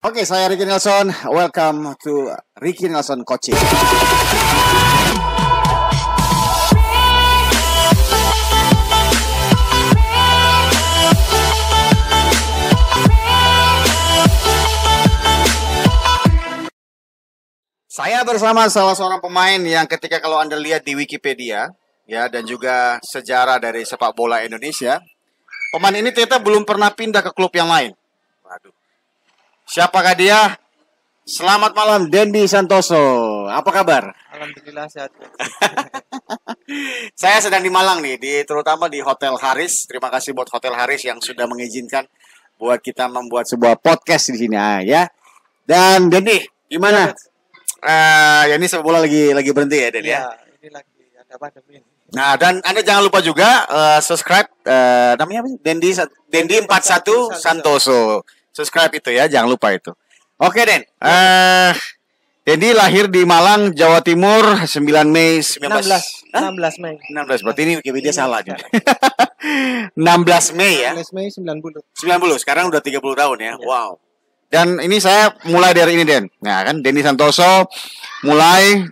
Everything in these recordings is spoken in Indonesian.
Oke, saya Ricky Nelson. Welcome to Ricky Nelson Coaching. Saya bersama salah seorang pemain yang ketika kalau Anda lihat di Wikipedia, ya, dan juga sejarah dari sepak bola Indonesia, pemain ini ternyata belum pernah pindah ke klub yang lain. Waduh. Siapakah dia? Selamat malam, Dendi Santoso. Apa kabar? Alhamdulillah sehat. Saya sedang di Malang nih, terutama di Hotel Haris. Terima kasih buat Hotel Haris yang sudah mengizinkan buat kita membuat sebuah podcast di sini, ya. Dan Dendi, gimana? Ya ini sepak bola lagi berhenti ya, Den, ya. Ini lagi ada pandemi. Nah, dan Anda jangan lupa juga subscribe namanya apa sih? Dendi 41 Santoso. Subscribe itu ya, jangan lupa itu. Oke, Den. Dendi lahir di Malang, Jawa Timur 9 Mei 16 Mei. 16. Berarti ini Wikipedia salah nih. 16 Mei ya. 16 Mei 90. 90. Sekarang udah 30 tahun ya. Wow. Dan ini saya mulai dari ini, Den. Nah, kan Dendi Santoso mulai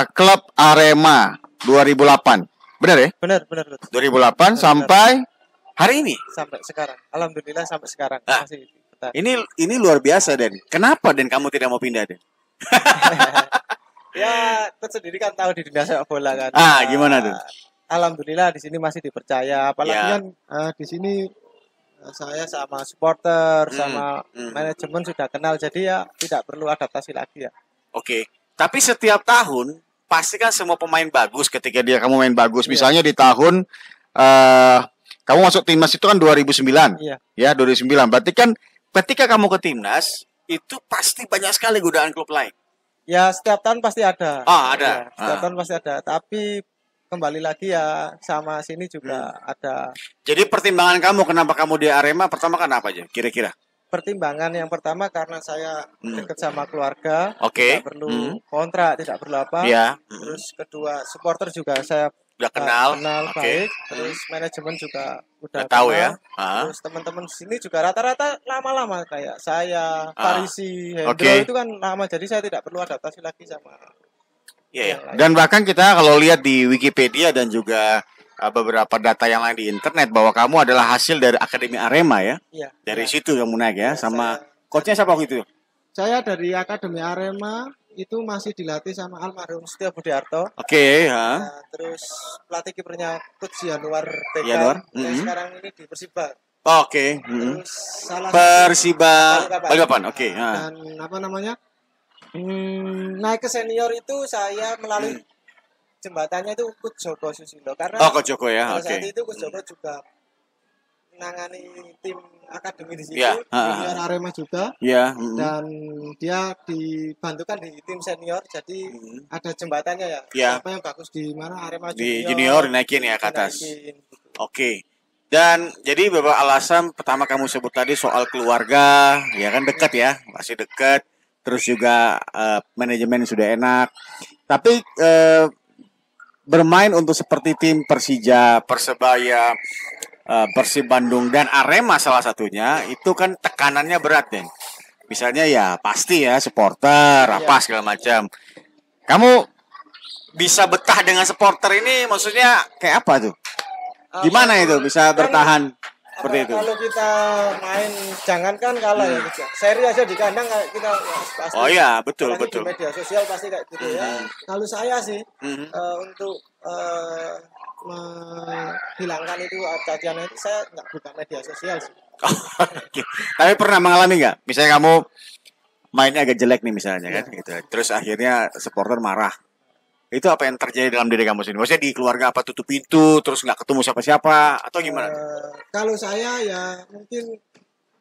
klub Arema 2008. Benar ya? Benar. 2008 sampai hari ini. Sampai sekarang. Alhamdulillah sampai sekarang masih betah. Ini luar biasa, Den. Kenapa, Den, kamu tidak mau pindah, Den? Ya, aku sendiri kan tahu di dunia sepak bola kan. Gimana tuh? Alhamdulillah di sini masih dipercaya. Apalagi kan di sini saya sama supporter, sama manajemen sudah kenal, jadi ya tidak perlu adaptasi lagi ya. Oke. Tapi setiap tahun pasti kan semua pemain bagus ketika kamu main bagus. Misalnya di tahun kamu masuk timnas itu kan 2009. Iya. Ya, 2009. Berarti kan ketika kamu ke timnas itu pasti banyak sekali godaan klub lain. Ya, setiap tahun pasti ada. Ada. Ya, setiap tahun pasti ada, tapi kembali lagi ya sama sini juga ada. Jadi pertimbangan kamu kenapa kamu di Arema pertama kan apa aja kira-kira? Pertimbangan yang pertama karena saya dekat sama keluarga, Oke. tidak perlu kontrak, tidak perlu apa. Ya. Terus kedua supporter juga saya Udah kenal. baik. Terus manajemen juga udah tahu kenal. ya. Terus teman-teman sini juga rata-rata lama-lama kayak saya, Farisi, Hendro itu kan lama, jadi saya tidak perlu adaptasi lagi sama. Iya. Dan bahkan kita kalau lihat di Wikipedia dan juga beberapa data yang lain di internet bahwa kamu adalah hasil dari Akademi Arema ya. Iya. Dari situ kamu naik ya, sama coachnya siapa waktu itu? Saya dari Akademi Arema itu masih dilatih sama almarhum Setia Budiarto. Oke, Terus pelatih kipernya Coach Yanuar Bekam. Yanuar. Sekarang ini di Persiba. Oke. Terus salah Persiba Balikpapan. Oke. Dan apa namanya? Naik ke senior itu saya melalui jembatannya itu Coach Joko Susilo, karena Coach Joko ya. saat itu Coach Joko juga menangani tim akademi di situ, Ya, junior Arema juga. Ya. Dan dia dibantukan di tim senior, jadi ada jembatannya ya. Ya. Apa yang bagus di mana Arema Di junior dinaikin ya ke atas. Oke. Dan jadi beberapa alasan pertama kamu sebut tadi soal keluarga, ya kan dekat ya, masih dekat. Terus juga manajemen sudah enak. Tapi bermain untuk seperti tim Persija, Persebaya, Persib Bandung dan Arema salah satunya itu kan tekanannya berat, Den. Misalnya ya pasti ya supporter apa segala macam. Kamu bisa betah dengan supporter ini maksudnya kayak apa tuh? Gimana itu bisa bertahan seperti itu? Kalau kita main jangankan kalah ya, seri aja di kandang kita pasti. Oh iya, betul. Di media sosial pasti kayak gitu ya. Kalau saya sih untuk menghilangkan itu cacian itu saya nggak buka media sosial sih. Tapi pernah mengalami nggak? Misalnya kamu mainnya agak jelek nih misalnya kan, gitu. Terus akhirnya supporter marah. Itu apa yang terjadi dalam diri kamu sendiri? Maksudnya di keluarga apa tutup pintu, terus nggak ketemu siapa-siapa, atau gimana? Kalau saya ya mungkin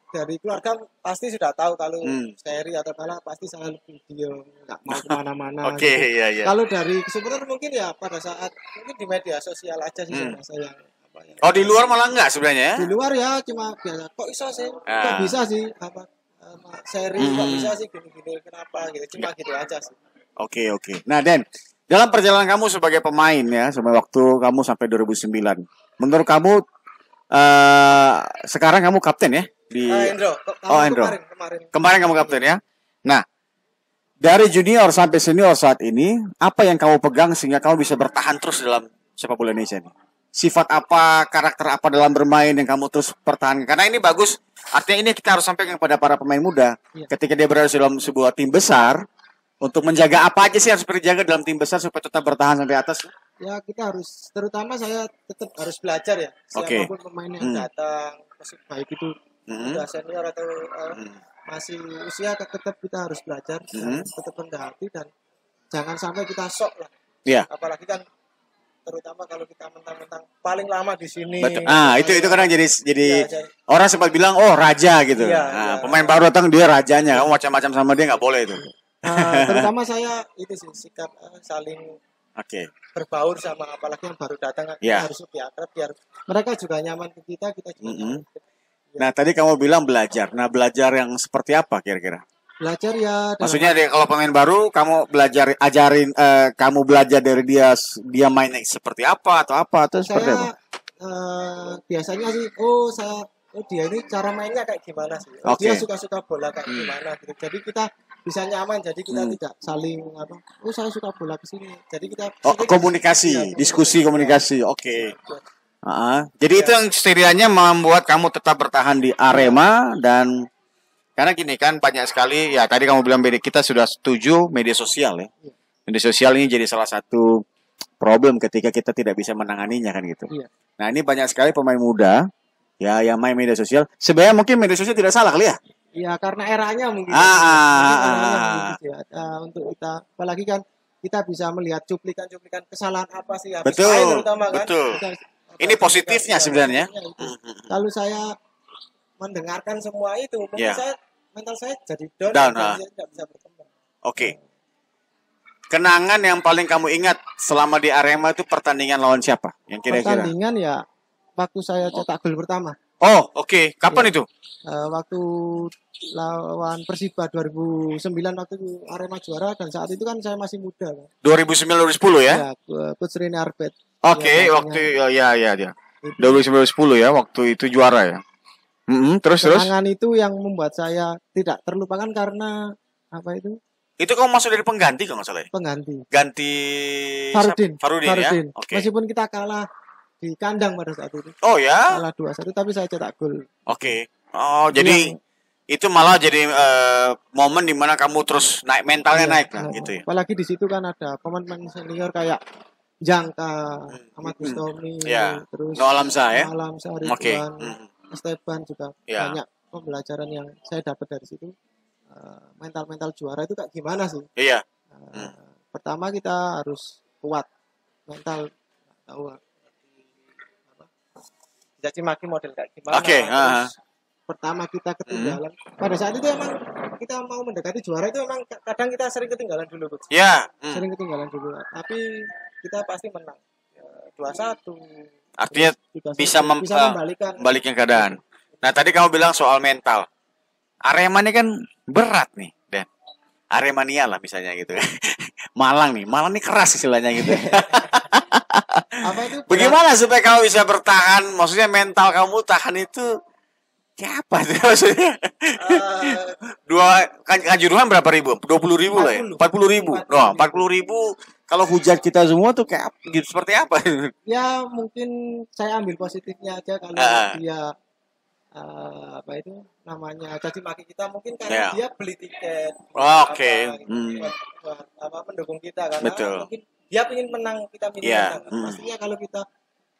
dari keluarga pasti sudah tahu kalau seri atau kalah pasti saya lebih diam, nggak mau kemana-mana. Oke, iya. Kalau dari supporter mungkin ya pada saat mungkin di media sosial aja sih saya. Oh, di luar malah enggak sebenarnya ya? Di luar ya cuma biasa. Kok bisa sih? Kok bisa sih? Seri kok bisa sih gini-gini? Kenapa gitu? Cuma gitu aja sih. Oke. Nah, Den, dalam perjalanan kamu sebagai pemain ya, sampai waktu kamu sampai 2009, menurut kamu sekarang kamu kapten ya? di Hendro. Oh, Hendro. Kemarin. Kemarin kamu kapten ya. Nah, dari junior sampai senior saat ini, apa yang kamu pegang sehingga kamu bisa bertahan terus dalam sepak bola Indonesia ini? Sifat apa, karakter apa dalam bermain yang kamu terus pertahankan? Karena ini bagus, artinya ini kita harus sampaikan kepada para pemain muda. Iya. Ketika dia berada dalam sebuah tim besar, untuk menjaga apa aja sih harus dijaga dalam tim besar supaya tetap bertahan sampai atas? Ya kita harus, terutama saya tetap harus belajar ya. Oke. Siapapun pemain yang datang, baik itu sudah senior atau masih usia, tetap kita harus belajar, tetap rendah hati dan jangan sampai kita sok lah. Iya. Apalagi kan terutama kalau kita mentang-mentang paling lama di sini. Betul. Ah, itu kadang jadi Ya, orang sempat bilang oh raja gitu. Iya, Nah, iya. pemain baru datang dia rajanya, kamu macam-macam sama dia nggak boleh itu. Terutama saya itu sih sikap saling Oke. berbaur sama apalagi yang baru datang kan Iya. harus lebih akrab biar mereka juga nyaman ke kita juga nyaman. Nah, tadi kamu bilang belajar. Nah, belajar yang seperti apa kira-kira? Belajar ya. Maksudnya kalau pemain baru kamu ajarin kamu belajar dari dia mainnya seperti apa atau seperti apa? Biasanya sih dia ini cara mainnya kayak gimana sih? Oke. Dia suka bola kayak gimana gitu. Jadi kita bisa nyaman, jadi kita tidak saling saya suka bola ke sini. Jadi kita komunikasi, diskusi komunikasi. Oke. Jadi itu yang setidaknya membuat kamu tetap bertahan di Arema. Dan karena gini kan banyak sekali ya, tadi kamu bilang kita sudah setuju media sosial ya. Media sosial ini jadi salah satu problem ketika kita tidak bisa menanganinya kan gitu. Iya. Nah, ini banyak sekali pemain muda ya yang main media sosial. Sebenarnya mungkin media sosial tidak salah kali ya. Iya, karena eranya mungkin. Untuk kita, apalagi kan kita bisa melihat cuplikan-cuplikan kesalahan apa sih habis betul, main terutama kan. Betul. Ini positifnya sebenarnya. Kalau saya mendengarkan semua itu, mungkin mental saya jadi down. Saya tidak bisa berkembang. Oke. Kenangan yang paling kamu ingat selama di Arema itu pertandingan lawan siapa? Yang kira-kira? Pertandingan ya waktu saya cetak gol pertama. Oh, oke. Kapan itu? Waktu lawan Persiba 2009 waktu Arema juara, dan saat itu kan saya masih muda kan. 2009-2010 ya? Ya, Coach Rene Arbet. Oke, waktu dia. 2009-2010 ya, waktu itu juara ya. Terus. Kenangan itu yang membuat saya tidak terlupakan karena apa itu? Itu kamu masuk dari pengganti kalau nggak salah ya? Pengganti. Ganti Farudin ya? Okay. Meskipun kita kalah di kandang pada saat itu. Oh ya? Kalah 2-1 tapi saya cetak gol. Oke. Oh, jadi itu malah jadi momen dimana kamu terus mentalnya naik lah gitu ya. Apalagi di situ kan ada pemain-pemain senior kayak Jangka, Ahmad Bustomi, terus Noah Alamsa ya. Ridwan, Esteban juga banyak pembelajaran yang saya dapat dari situ. Mental juara itu kayak gimana sih? Iya. Pertama kita harus kuat mental, tahu jadi maki model kayak gimana. Oke. Pertama kita ketinggalan. Pada saat itu emang kita mau mendekati juara itu emang kadang kita sering ketinggalan dulu, Coach. Iya. Sering ketinggalan dulu. Tapi kita pasti menang. 2-1. Artinya bisa membalikan keadaan. Nah, tadi kamu bilang soal mental. Arema ini kan berat nih, Dan. Aremania lah misalnya gitu. Malang nih keras istilahnya gitu. Apa itu? Bagaimana supaya kamu bisa bertahan? Maksudnya mental kamu tahan itu kayak apa sih maksudnya? Kanjuruhan berapa ribu? 20.000 lah ya? 40.000. 40.000 kalau hujat kita semua tuh kayak gitu, seperti apa? Ya mungkin saya ambil positifnya aja kalau dia apa itu namanya caci maki kita, mungkin karena dia beli tiket. Buat mendukung kita karena mungkin dia ingin menang, kita ingin menang. Pastinya kalau kita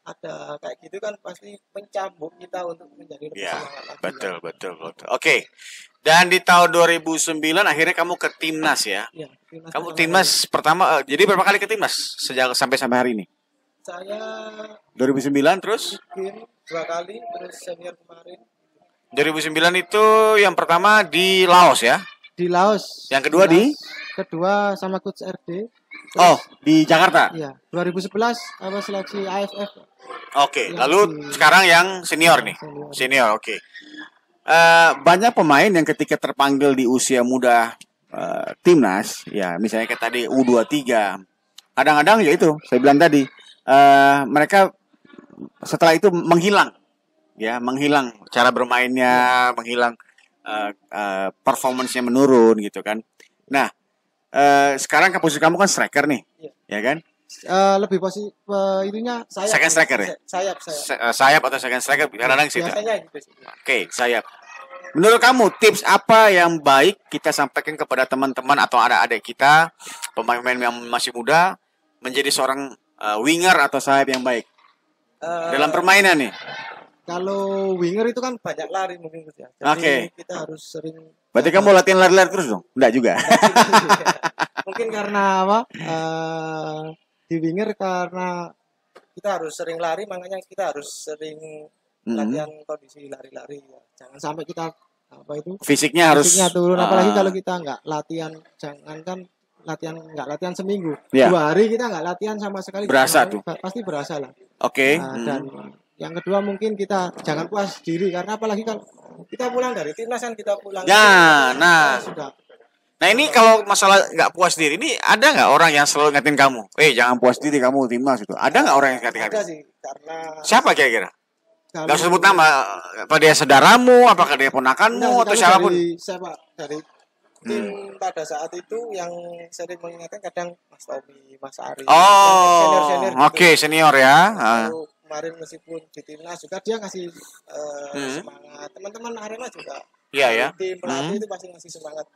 ada kayak gitu kan pasti mencambuk kita untuk menjadi lebih semangat. Betul. Oke. Dan di tahun 2009 akhirnya kamu ke timnas ya? Iya. Kamu timnas pertama, jadi berapa kali ke timnas sampai hari ini? Saya 2009 terus? 2 kali, terus senior kemarin. 2009 itu yang pertama di Laos ya? Di Laos. Yang kedua Kedua sama Coach RD. Terus, di Jakarta? Iya, 2011 seleksi AFF. Oke, lalu sekarang yang senior nih. Senior, oke. Banyak pemain yang ketika terpanggil di usia muda timnas, ya misalnya kayak tadi U23, kadang-kadang ya itu, saya bilang tadi, mereka setelah itu menghilang ya, menghilang cara bermainnya, menghilang performance-nya menurun gitu kan. Nah, sekarang posisi kamu kan striker nih, ya kan? Lebih posisi ininya sayap. Second striker ya? Sayap atau second striker kadang-kadang situ. Biasanya gitu sih. Oke, sayap. Menurut kamu tips apa yang baik kita sampaikan kepada teman-teman atau adik-adik kita, pemain-pemain yang masih muda, menjadi seorang winger atau sayap yang baik dalam permainan nih? Kalau winger itu kan banyak lari mungkin ya. Jadi kita harus sering. Berarti kamu latihan lari-lari terus dong? Enggak juga. Mungkin karena apa? Di winger karena kita harus sering lari, makanya kita harus sering latihan kondisi lari-lari ya. Jangan sampai kita fisiknya harus turun, apalagi kalau kita nggak latihan, jangankan nggak latihan seminggu, 2 hari kita nggak latihan sama sekali, berasa tuh, pasti berasa lah. Dan yang kedua mungkin kita jangan puas diri, karena apalagi kalau kita pulang dari timnas kan kita pulang. Nah ini kalau masalah nggak puas diri ini, ada nggak orang yang selalu ngatin kamu? Jangan puas diri, kamu timnas itu. Ada nggak orang yang ngatin? Ada sih, karena siapa kira-kira? Gak usah sebut nama. Apa dia saudaramu? Apakah dia ponakanmu atau siapapun? Dari tim pada saat itu yang sering mengingatkan kadang Mas Tommy, Mas Ari. Senior-senior. Oke, senior ya. Kemarin meskipun di timnas juga dia ngasih semangat. Teman-teman Arema juga. Iya ya. Tim pelatih itu pasti ngasih semangat.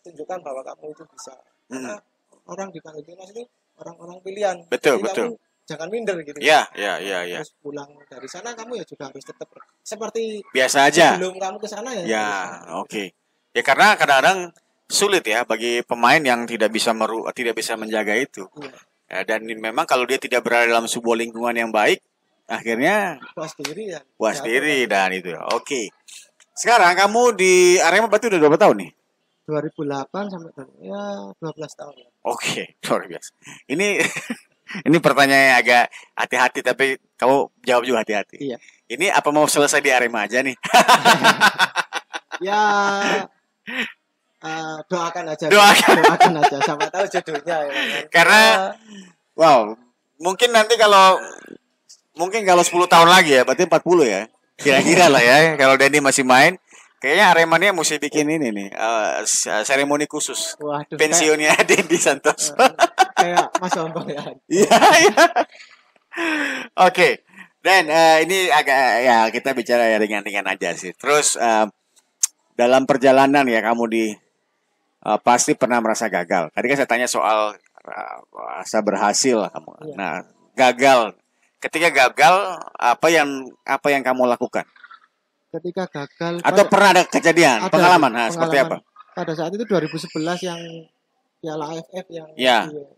Tunjukkan bahwa kamu itu bisa. Karena orang dipanggil timnas itu orang-orang pilihan. Betul. Jangan minder gitu. Iya. Terus pulang dari sana kamu ya juga harus tetap seperti biasa aja. Sebelum kamu ke sana ya. Ya, oke. Ya karena kadang-kadang sulit ya bagi pemain yang tidak bisa menjaga itu. Ya, dan memang kalau dia tidak berada dalam sebuah lingkungan yang baik, akhirnya puas diri ya. Puas diri dan itu. Oke. Sekarang kamu di Arema berarti udah berapa tahun nih? 2008 sampai ya 12 tahun. Oke, luar biasa. Ini pertanyaannya agak hati-hati, tapi kamu jawab juga hati-hati. Iya. Ini apa mau selesai di Arema aja nih? Ya, doakan aja. Sama tahu jodohnya ya. Karena, mungkin nanti kalau 10 tahun lagi ya, berarti 40 ya. Kira-kira lah ya, kalau Denny masih main. Kayaknya Aremania mesti bikin ini nih, seremoni khusus. Waduh, pensiunnya Denny Santoso. Kayak Mas Ombong ya. Iya. Oke. Dan ini agak ya kita bicara ya ringan-ringan aja sih. Terus dalam perjalanan ya kamu pasti pernah merasa gagal. Tadi kan saya tanya soal rasa berhasil kamu. Iya. Nah, gagal. Ketika gagal, apa yang kamu lakukan? Ketika gagal atau pernah ada kejadian pengalaman seperti apa? Pada saat itu 2011 yang Piala AFF yang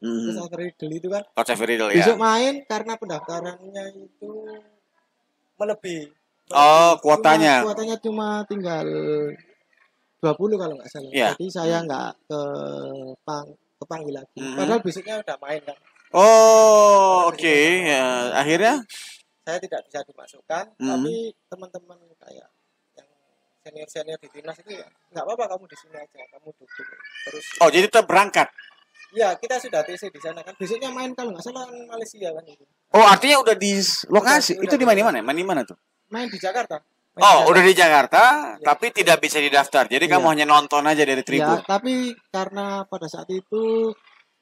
Coach Riddle itu kan. Coach Riddle besok main karena pendaftarannya itu melebihi. Kuotanya. Kuotanya cuma tinggal 20 kalau nggak salah. Yeah. Jadi saya nggak kepanggil lagi. Padahal besoknya udah main kan. Oke. Ya, akhirnya saya tidak bisa dimasukkan, tapi teman-teman kayak yang senior di timnas itu ya nggak apa-apa, kamu di sini aja, kamu duduk terus. Jadi tetap berangkat. Ya, kita sudah TC di sana kan. Besoknya main kalau nggak salah Malaysia kan itu. Artinya udah di lokasi. Itu di mana? Main di mana tuh? Main di Jakarta. Udah di Jakarta, ya. Tapi tidak bisa didaftar. Jadi kamu hanya nonton aja dari tribun. Ya, tapi karena pada saat itu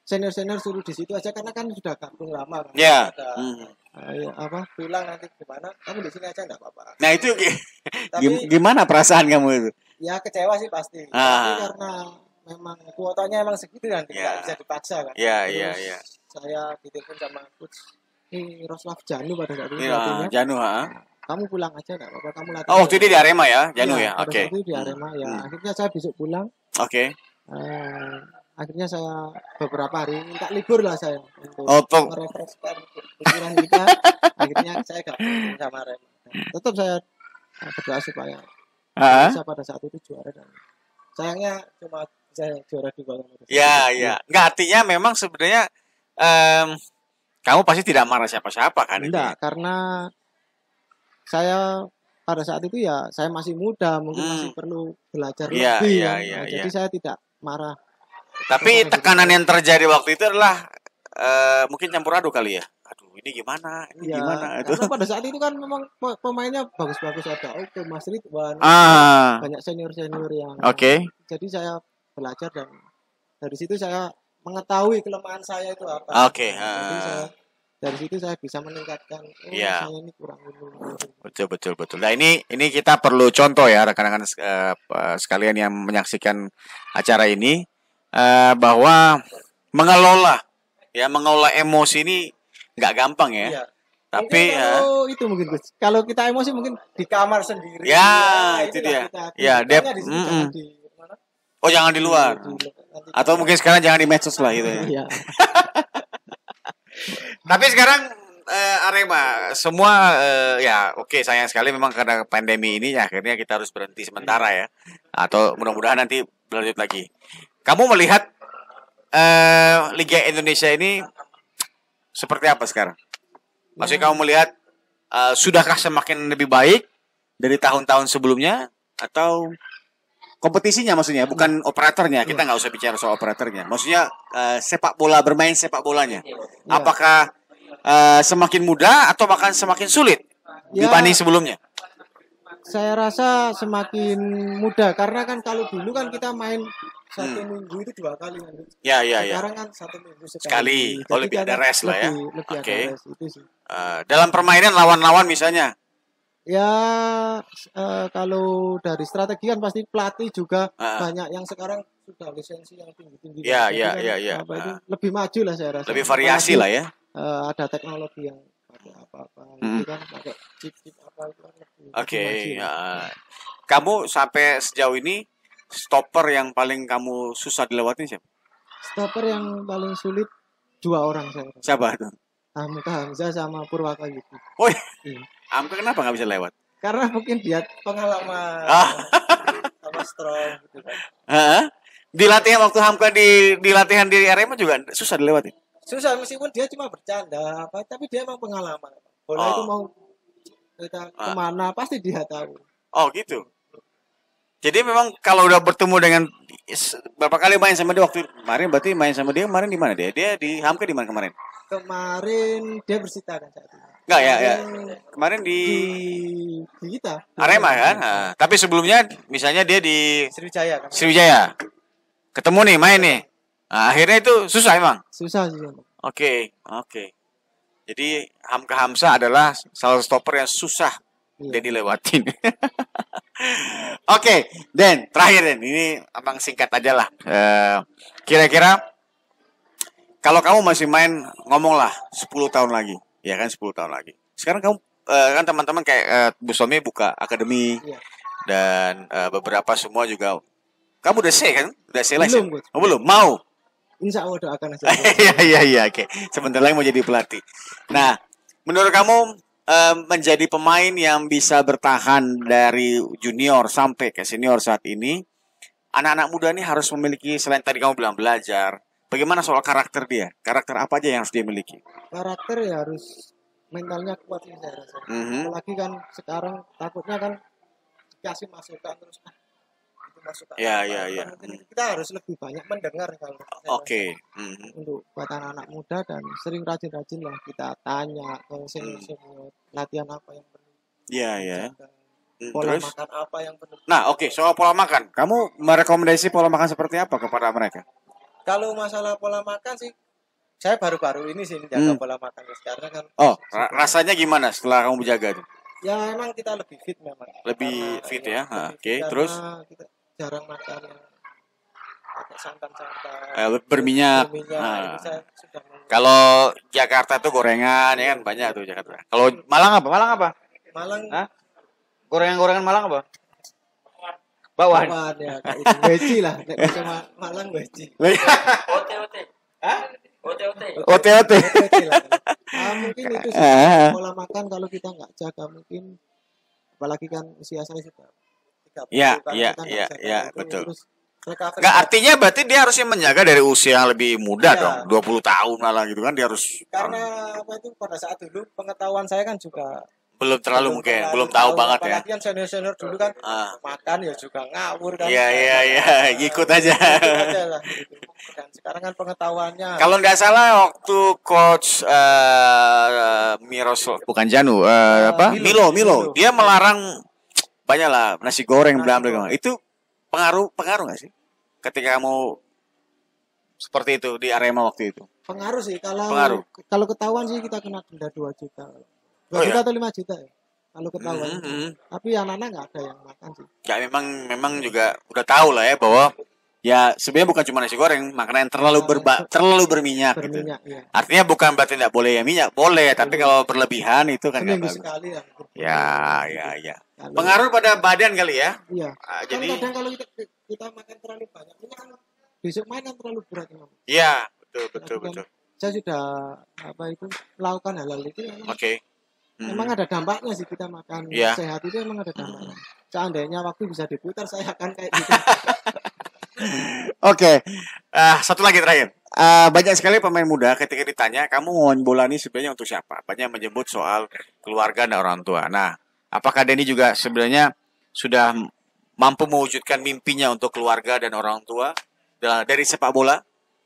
senior suruh di situ aja karena kan sudah gabung lama kan. Iya. Pulang nanti gimana? Kamu di sini aja enggak apa-apa. Nah, itu gimana perasaan kamu itu? Ya kecewa sih pasti. Tapi karena memang kuotanya emang segitu kan, tidak bisa dipaksa kan. Iya. Saya ditelepon sama coach Roslav Janu pada saat itu. Janu, kamu pulang aja enggak apa-apa, kamu latihan. Waktu itu di Arema ya, Janu ya. Oke. Itu di Arema ya. Akhirnya saya besok pulang. Oke. Akhirnya saya beberapa hari minta libur lah saya untuk merefreshkan pikiran kita. Akhirnya saya gabung sama Arema. Tetap saya berdoa supaya bisa pada saat itu juara, dan sayangnya cuma saya juara 2. Ya. Nggak, artinya memang sebenarnya kamu pasti tidak marah siapa-siapa kan? Enggak, karena saya pada saat itu ya saya masih muda, mungkin masih perlu belajar lebih. Jadi saya tidak marah. Tapi tekanan yang terjadi waktu itu adalah mungkin campur aduk kali ya. ini gimana, ini Ya, gimana itu. karena pada saat itu kan memang pemainnya bagus-bagus, ada Oke, Mas Ridwan, banyak senior-senior yang. Oke. Jadi saya belajar dan dari situ saya mengetahui kelemahan saya itu apa. Oke. Jadi dari situ saya bisa meningkatkan. Iya. Saya ini kurang ini. Betul. Nah ini kita perlu contoh ya rekan-rekan sekalian yang menyaksikan acara ini, bahwa mengelola emosi ini nggak gampang ya. Iya. Tapi itu mungkin Gus. Kalau kita emosi mungkin di kamar sendiri. Ya, itu dia. Ya, jangan di luar. Atau mungkin sekarang jangan di medsos lah gitu ya. Iya. Tapi sekarang Arema semua ya oke, sayang sekali memang karena pandemi ini ya, akhirnya kita harus berhenti sementara ya. Atau mudah-mudahan nanti berlanjut lagi. Kamu melihat Liga Indonesia ini seperti apa sekarang? Maksudnya kamu melihat sudahkah semakin lebih baik dari tahun-tahun sebelumnya, atau kompetisinya maksudnya, bukan operatornya, kita nggak usah bicara soal operatornya. Maksudnya bermain sepak bolanya. Apakah semakin mudah atau bahkan semakin sulit dibanding sebelumnya? Saya rasa semakin mudah, karena kan kalau dulu kan kita main satu minggu itu 2 kali kan. Ya. Sekarang kan 1 minggu sekali. Oh, lebih ada rest lah ya. Oke. Dalam permainan lawan-lawan misalnya. Ya kalau dari strategi kan pasti pelatih juga banyak yang sekarang sudah lisensi yang tinggi-tinggi. Ya. Itu lebih maju lah saya rasa. Lebih variasi lah ya. Ada teknologi yang pakai apa-apa, itu kan pakai chip apa itu kan lebih. Oke. Kamu sampai sejauh ini stopper yang paling kamu susah dilewatin siapa? Stopper yang paling sulit 2 orang saya. Siapa tuh? Hamka Hamzah sama Purwaka Yuki. Oh iya. Hamka kenapa nggak bisa lewat? Karena mungkin dia pengalaman sama strong gitu kan. Di latihan waktu Hamka di latihan di Arema juga susah dilewatin. Susah, meskipun dia cuma bercanda tapi dia emang pengalaman. Bola itu mau kita kemana pasti dia tahu. Oh gitu. Jadi memang kalau udah bertemu dengan berapa kali main sama dia waktu kemarin, berarti main sama dia kemarin di mana dia? Dia di Hamka di mana kemarin? Kemarin dia Persita kan saat itu. Enggak ya. Kemarin di kita. Arema kan? Tapi sebelumnya misalnya dia di Sriwijaya kan. Sriwijaya. Ketemu nih, main nih. Nah, akhirnya itu susah emang. Susah sih. Oke. Jadi Hamka Hamzah adalah salah satu stopper yang susah dia dilewatin. Oke, Den, terakhir Den, ini abang singkat aja lah. Kira-kira kalau kamu masih main, ngomonglah 10 tahun lagi, ya kan 10 tahun lagi. Sekarang kamu kan teman-teman kayak Bu Somi buka akademi dan beberapa semua juga. Kamu udah C kan? Udah C license? Belum. Mau? Insya Allah doakan aja. Iya, oke. Sebentar lagi mau jadi pelatih. Nah, menurut kamu menjadi pemain yang bisa bertahan dari junior sampai ke senior saat ini, anak-anak muda ini harus memiliki, selain tadi kamu bilang belajar, bagaimana soal karakter dia? Karakter apa aja yang harus dia miliki? Karakter ya harus mentalnya kuat sih saya rasa. Apalagi kan sekarang takutnya kan dikasih masukan terus masukan. Ya. Kita harus lebih banyak mendengar kalau. Oke. Untuk buat anak-anak muda dan sering rajin-rajin lah kita tanya ke senior latihan apa yang perlu. Iya. Pola makan apa yang perlu. Nah, oke, soal pola makan, kamu merekomendasi pola makan seperti apa kepada mereka? Kalau masalah pola makan sih, saya baru-baru ini sih menjaga pola makan karena kan. Rasanya gimana setelah kamu menjaga itu? Ya emang kita lebih fit memang. Lebih fit ya. Oke, terus? Kita jarang makan yang pakai santan-santan berminyak. Kalau Jakarta tuh gorengan ya kan, banyak tuh Jakarta. Kalau Malang apa? Malang gorengan Malang apa? Bawaan ya, itu beci lah. Malang beci. OT. Mungkin itu sih pola makan kalau kita nggak jaga, mungkin apalagi kan usia saya sudah 30. Iya, betul. Nggak, artinya berarti dia harusnya menjaga dari usia yang lebih muda dong, 20 tahun malah gitu kan, dia harus. Karena apa itu pada saat dulu pengetahuan saya kan juga belum terlalu belum tahu banget ya. Apalagi kan senior dulu kan makan ya juga ngawur kan. Iya, ngikut aja. Lah, gitu. Dan sekarang kan pengetahuannya. Kalau nggak salah waktu coach Miroslav bukan Janu Milo dia melarang banyak lah nasi goreng bla. Itu pengaruh nggak sih ketika kamu seperti itu di Arema waktu itu? Pengaruh sih, kalau ketahuan sih kita kena denda 2 juta. 2 juta atau 5 juta ya. Kalau ketahuan. Tapi anak-anak nggak ada yang makan sih. Ya memang juga udah tahu lah ya bahwa ya sebenarnya bukan cuma nasi goreng, makanan yang terlalu berminyak gitu. Iya. Artinya bukan berarti tidak boleh ya minyak, boleh, tapi kalau berlebihan itu kan seminggu sekali ya. Pengaruh pada badan kali ya. Iya. Jadi kadang kalau kita makan terlalu banyak minyak kan besok main kan terlalu berat. Iya, betul. Saya sudah melakukan hal itu. Oke. Memang ada dampaknya sih kita makan sehat itu memang ada dampaknya. Seandainya waktu bisa diputar saya akan kayak gitu. Oke. Satu lagi terakhir. Banyak sekali pemain muda ketika ditanya kamu mau main bola ini sebenarnya untuk siapa? Banyak menyebut soal keluarga dan orang tua. Nah, apakah Denny juga sebenarnya sudah mampu mewujudkan mimpinya untuk keluarga dan orang tua dari sepak bola?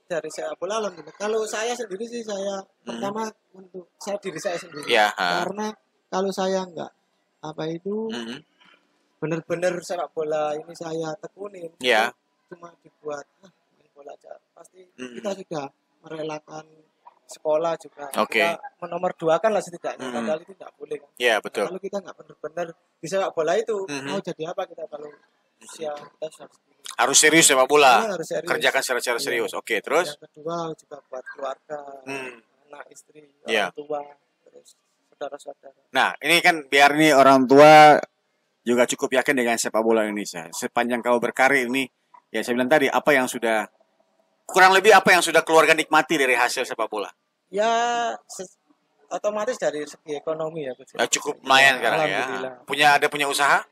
Dari sepak bola alhamdulillah. Kalau saya sendiri sih pertama untuk diri saya sendiri. Karena kalau saya enggak benar-benar sepak bola ini saya tekunin. Cuma dibuat main bola aja. Pasti kita sudah merelakan sekolah juga. Kita menomor 2 kan lah setidaknya. Padahal itu enggak boleh kan. Iya, betul. Kalau kita enggak benar-benar di sepak bola itu mau jadi apa kita kalau usia kita harus serius sepak bola. Harus serius. Kerjakan secara serius. Oke, terus? Yang kedua juga buat keluarga, anak istri, orang tua, terus saudara-saudara. Nah, ini kan biar nih orang tua juga cukup yakin dengan sepak bola Indonesia. Sepanjang kau berkarir ini, ya saya bilang tadi, kurang lebih apa yang sudah keluarga nikmati dari hasil sepak bola? Ya, otomatis dari segi ekonomi ya. Cukup lumayan sekarang ya. Ada punya usaha?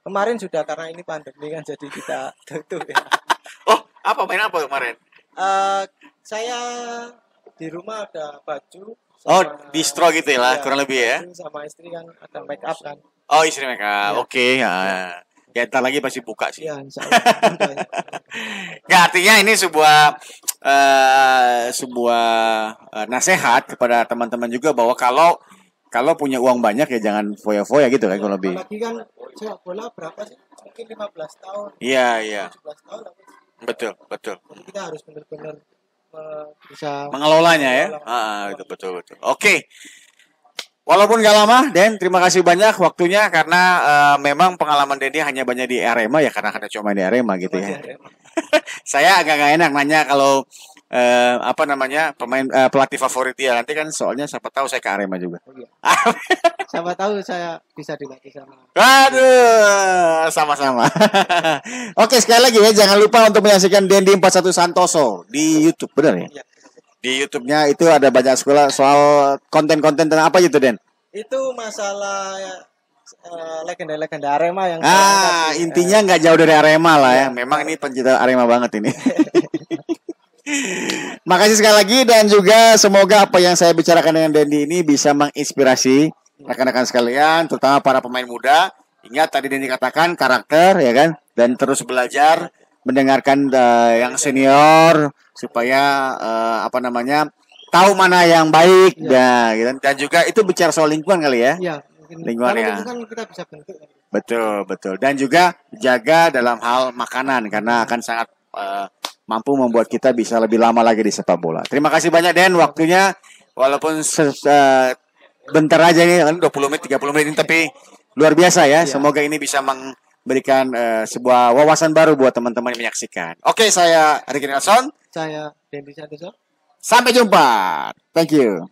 Kemarin sudah karena ini pandemi kan jadi kita tutup ya. Main apa kemarin? Saya di rumah ada baju. Distro gitu ya, kurang lebih ya. Sama istri kan ada make up kan. Istri make up. Oke. Ya ntar lagi pasti buka sih. Ya, insyaallah. Nggak, artinya ini sebuah nasihat kepada teman-teman juga bahwa kalau punya uang banyak ya jangan foya-foya gitu kan kalau lebih. Apalagi kan sepak bola berapa sih? Mungkin 15 tahun. Iya. 17 tahun. Betul. Jadi kita harus benar-benar bisa mengelolanya ya. Itu betul. Oke. Walaupun gak lama, Den, terima kasih banyak waktunya karena memang pengalaman Denny hanya banyak di Arema ya karena cuma di Arema gitu ya. Saya agak gak enak nanya kalau pemain pelatih favorit dia nanti kan soalnya siapa tahu saya ke Arema juga. Siapa tahu saya bisa dilatih sama. Aduh, sama-sama. Oke, sekali lagi ya jangan lupa untuk menyaksikan Dendy 41 Santoso di YouTube, benar ya? Di YouTube-nya itu ada banyak soal konten-konten tentang apa gitu, Den? Itu masalah legenda-legenda Arema yang intinya nggak jauh dari Arema lah ya. Memang ini pencinta Arema banget ini. Makasih sekali lagi dan juga semoga apa yang saya bicarakan dengan Dendy ini bisa menginspirasi rekan-rekan sekalian, terutama para pemain muda. Ingat tadi Dendy katakan karakter ya kan, dan terus belajar mendengarkan yang senior supaya tahu mana yang baik gitu. Dan juga itu bicara soal lingkungan kali ya. Iya, lingkungan ya. Kita bisa bentuk. Betul. Dan juga jaga dalam hal makanan karena akan sangat mampu membuat kita bisa lebih lama lagi di sepak bola. Terima kasih banyak Den waktunya walaupun bentar aja nih 20 menit 30 menit ini tapi luar biasa ya. Semoga ini bisa memberikan sebuah wawasan baru buat teman-teman yang menyaksikan. Oke, saya Ricky Nelson. Saya Dendy Santoso. Sampai jumpa. Thank you.